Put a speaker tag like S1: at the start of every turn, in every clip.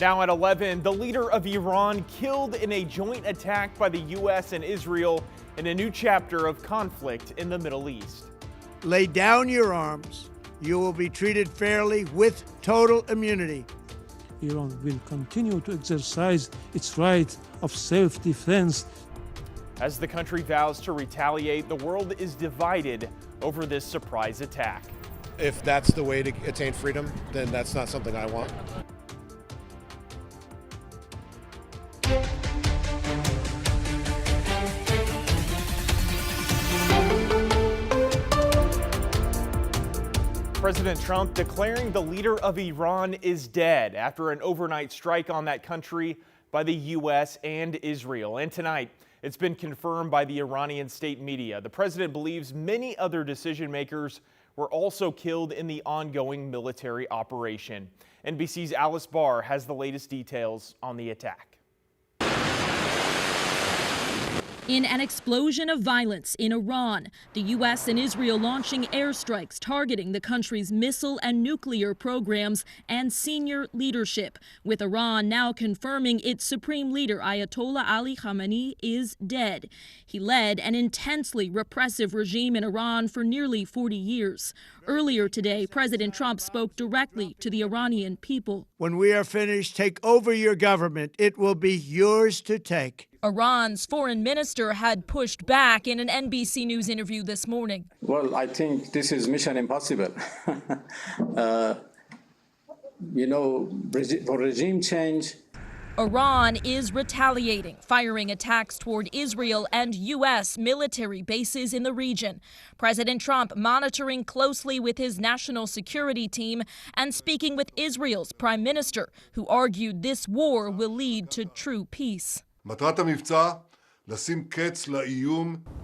S1: Now at 11, the leader of Iran killed in a joint attack by the U.S. and Israel in a new chapter of conflict in the Middle East.
S2: Lay down your arms. You will be treated fairly with total immunity.
S3: Iran will continue to exercise its right of self-defense.
S1: As the country vows to retaliate, the world is divided over this surprise attack.
S4: If that's the way to attain freedom, then that's not something I want.
S1: President Trump declaring the leader of Iran is dead after an overnight strike on that country by the U.S. and Israel. And tonight, it's been confirmed by the Iranian state media. The president believes many other decision makers were also killed in the ongoing military operation. NBC's Alice Barr has the latest details on the attack.
S5: In an explosion of violence in Iran, the U.S. and Israel launching airstrikes targeting the country's missile and nuclear programs and senior leadership, with Iran now confirming its supreme leader Ayatollah Ali Khamenei is dead. He led an intensely repressive regime in Iran for nearly 40 years. Earlier today, President Trump spoke directly to the Iranian people.
S2: When we are finished, take over your government. It will be yours to take.
S5: Iran's foreign minister had pushed back in an NBC News interview this morning.
S6: Well, I think this is mission impossible. For regime change.
S5: Iran is retaliating, firing attacks toward Israel and U.S. military bases in the region. President Trump monitoring closely with his national security team and speaking with Israel's prime minister, who argued this war will lead to true peace.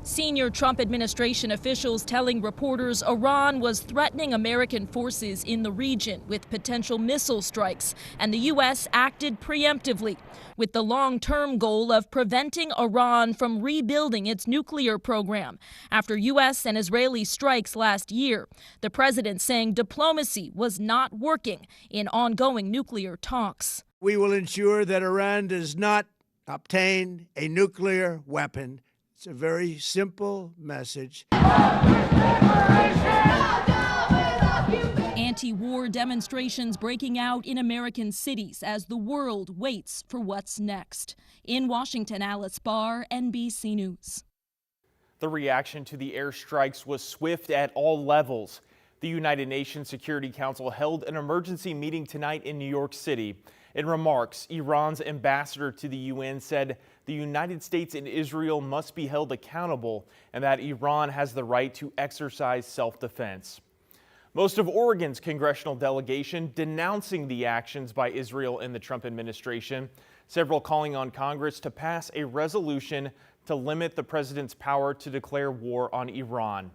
S5: Senior Trump administration officials telling reporters Iran was threatening American forces in the region with potential missile strikes, and the U.S. acted preemptively with the long-term goal of preventing Iran from rebuilding its nuclear program after U.S. and Israeli strikes last year. The president saying diplomacy was not working in ongoing nuclear talks.
S2: We will ensure that Iran does not obtain a nuclear weapon. It's a very simple message.
S5: Anti-war demonstrations breaking out in American cities as the world waits for what's next. In Washington, Alice Barr, NBC News.
S1: The reaction to the airstrikes was swift at all levels. The United Nations Security Council held an emergency meeting tonight in New York City. In remarks, Iran's ambassador to the UN said the United States and Israel must be held accountable and that Iran has the right to exercise self-defense. Most of Oregon's congressional delegation denouncing the actions by Israel and the Trump administration, several calling on Congress to pass a resolution to limit the president's power to declare war on Iran.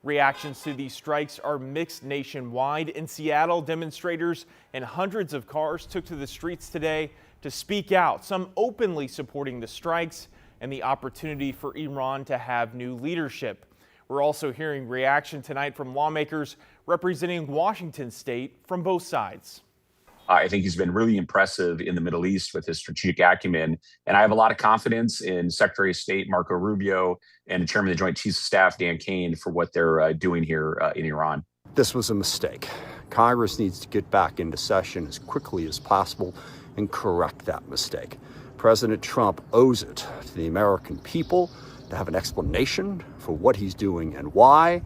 S1: Reactions to these strikes are mixed nationwide. In Seattle, demonstrators and hundreds of cars took to the streets today to speak out, some openly supporting the strikes and the opportunity for Iran to have new leadership. We're also hearing reaction tonight from lawmakers representing Washington state from both sides.
S7: I think he's been really impressive in the Middle East with his strategic acumen. And I have a lot of confidence in Secretary of State Marco Rubio and the Chairman of the Joint Chiefs of Staff, Dan Kane, for what they're doing here in Iran.
S8: This was a mistake. Congress needs to get back into session as quickly as possible and correct that mistake. President Trump owes it to the American people to have an explanation for what he's doing and why.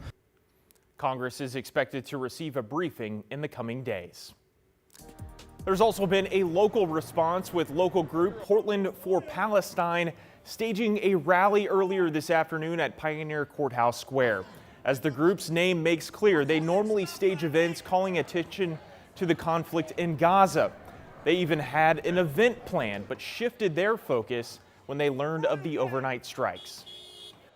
S1: Congress is expected to receive a briefing in the coming days. There's also been a local response with local group Portland for Palestine staging a rally earlier this afternoon at Pioneer Courthouse Square. As the group's name makes clear, they normally stage events calling attention to the conflict in Gaza. They even had an event planned, but shifted their focus when they learned of the overnight strikes.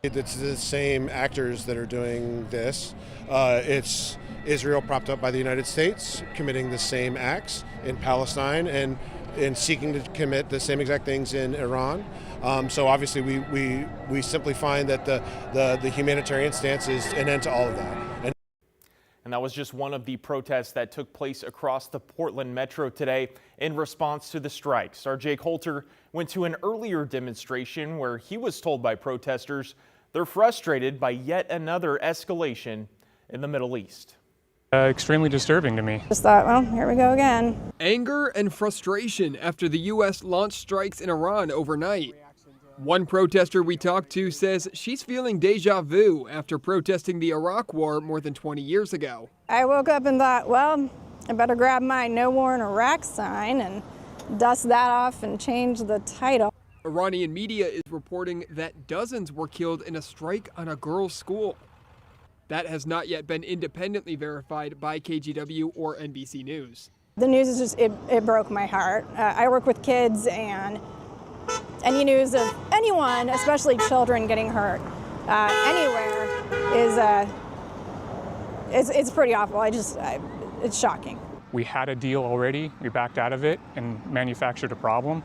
S4: It's the same actors that are doing this. It's Israel propped up by the United States committing the same acts in Palestine and seeking to commit the same exact things in Iran. So obviously we simply find that the humanitarian stance is an end to all of that.
S1: And that was just one of the protests that took place across the Portland metro today in response to the strikes. Our Jake Holter went to an earlier demonstration where he was told by protesters they're frustrated by yet another escalation in the Middle East.
S9: Extremely disturbing to me.
S10: Just thought, well, here we go again.
S11: Anger and frustration after the U.S. launched strikes in Iran overnight. One protester we talked to says she's feeling deja vu after protesting the Iraq war more than 20 years ago.
S10: I woke up and thought, well, I better grab my No War in Iraq sign and dust that off and change the title.
S11: Iranian media is reporting that dozens were killed in a strike on a girls' school. That has not yet been independently verified by KGW or NBC News.
S10: The news is just, it broke my heart. I work with kids, and any news of anyone, especially children, getting hurt anywhere is it's pretty awful. It's shocking.
S9: We had a deal already. We backed out of it and manufactured a problem.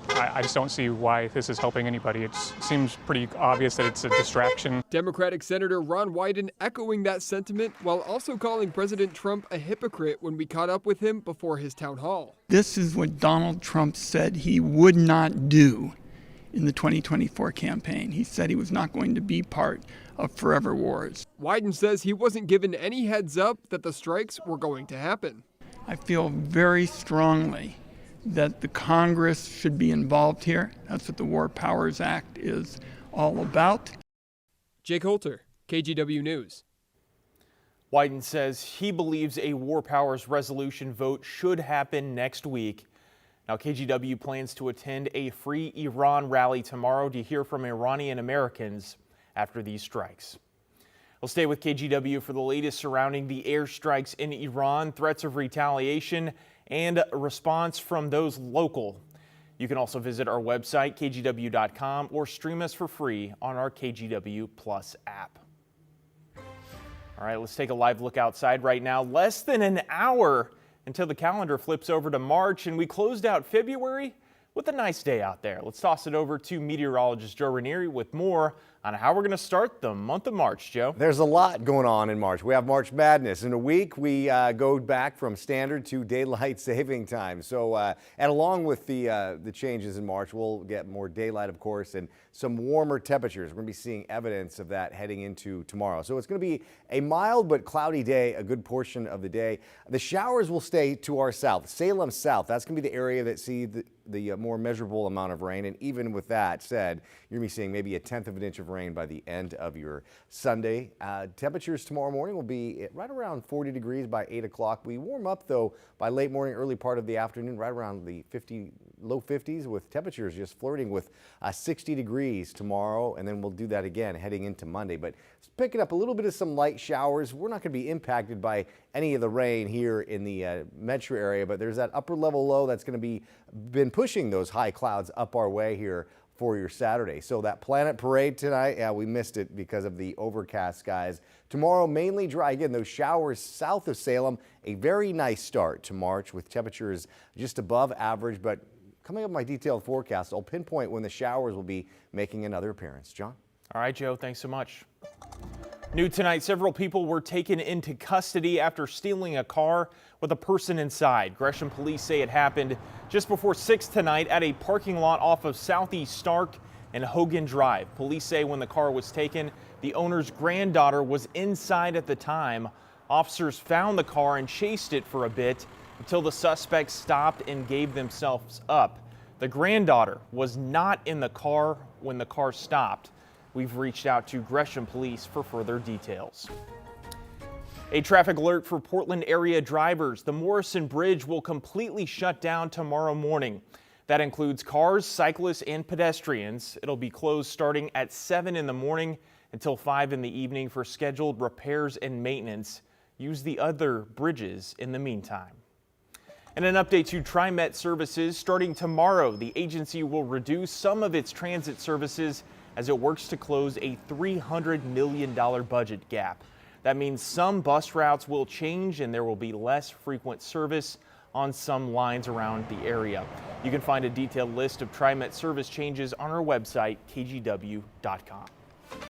S9: I just don't see why this is helping anybody. It seems pretty obvious that it's a distraction.
S11: Democratic Senator Ron Wyden echoing that sentiment while also calling President Trump a hypocrite when we caught up with him before his town hall.
S12: This is what Donald Trump said he would not do in the 2024 campaign. He said he was not going to be part of forever wars.
S11: Wyden says he wasn't given any heads up that the strikes were going to happen.
S12: I feel very strongly that the Congress should be involved here. That's what the War Powers Act is all about.
S11: Jake Holter, KGW News.
S1: Wyden says he believes a War Powers resolution vote should happen next week. Now, KGW plans to attend a Free Iran rally tomorrow to hear from Iranian Americans after these strikes. We'll stay with KGW for the latest surrounding the airstrikes in Iran, threats of retaliation, and a response from those local. You can also visit our website, kgw.com, or stream us for free on our KGW Plus app. All right, let's take a live look outside right now. Less than an hour until the calendar flips over to March, and we closed out February with a nice day out there. Let's toss it over to meteorologist Joe Ranieri with more on how we're going to start the month of March, Joe.
S13: There's a lot going on in March. We have March Madness. In a week, we go back from standard to daylight saving time. So, and along with the changes in March, we'll get more daylight, of course, and some warmer temperatures. We're going to be seeing evidence of that heading into tomorrow. So it's going to be a mild but cloudy day, a good portion of the day. The showers will stay to our south, Salem south. That's going to be the area that see the more measurable amount of rain. And even with that said, you're going to be seeing maybe 1/10 of an inch of rain by the end of your Sunday. Temperatures tomorrow morning will be right around 40 degrees by 8 o'clock. We warm up, though, by late morning, early part of the afternoon, right around the low 50s, with temperatures just flirting with 60 degrees tomorrow. And then we'll do that again heading into Monday. But it's picking up a little bit of some light showers. We're not going to be impacted by any of the rain here in the metro area, but there's that upper level low that's going to been pushing those high clouds up our way here for your Saturday. So that Planet Parade tonight, yeah, we missed it because of the overcast skies. Tomorrow, mainly dry. Again, those showers south of Salem, a very nice start to March with temperatures just above average. But coming up with my detailed forecast, I'll pinpoint when the showers will be making another appearance. John?
S1: All right, Joe, thanks so much. New tonight, several people were taken into custody after stealing a car with a person inside. Gresham police say it happened just before 6 tonight at a parking lot off of Southeast Stark and Hogan Drive. Police say when the car was taken, the owner's granddaughter was inside at the time. Officers found the car and chased it for a bit until the suspects stopped and gave themselves up. The granddaughter was not in the car when the car stopped. We've reached out to Gresham Police for further details. A traffic alert for Portland area drivers. The Morrison Bridge will completely shut down tomorrow morning. That includes cars, cyclists, and pedestrians. It'll be closed starting at 7 in the morning until 5 in the evening for scheduled repairs and maintenance. Use the other bridges in the meantime. And an update to TriMet services. Starting tomorrow, the agency will reduce some of its transit services as it works to close a $300 million budget gap. That means some bus routes will change and there will be less frequent service on some lines around the area. You can find a detailed list of TriMet service changes on our website, kgw.com.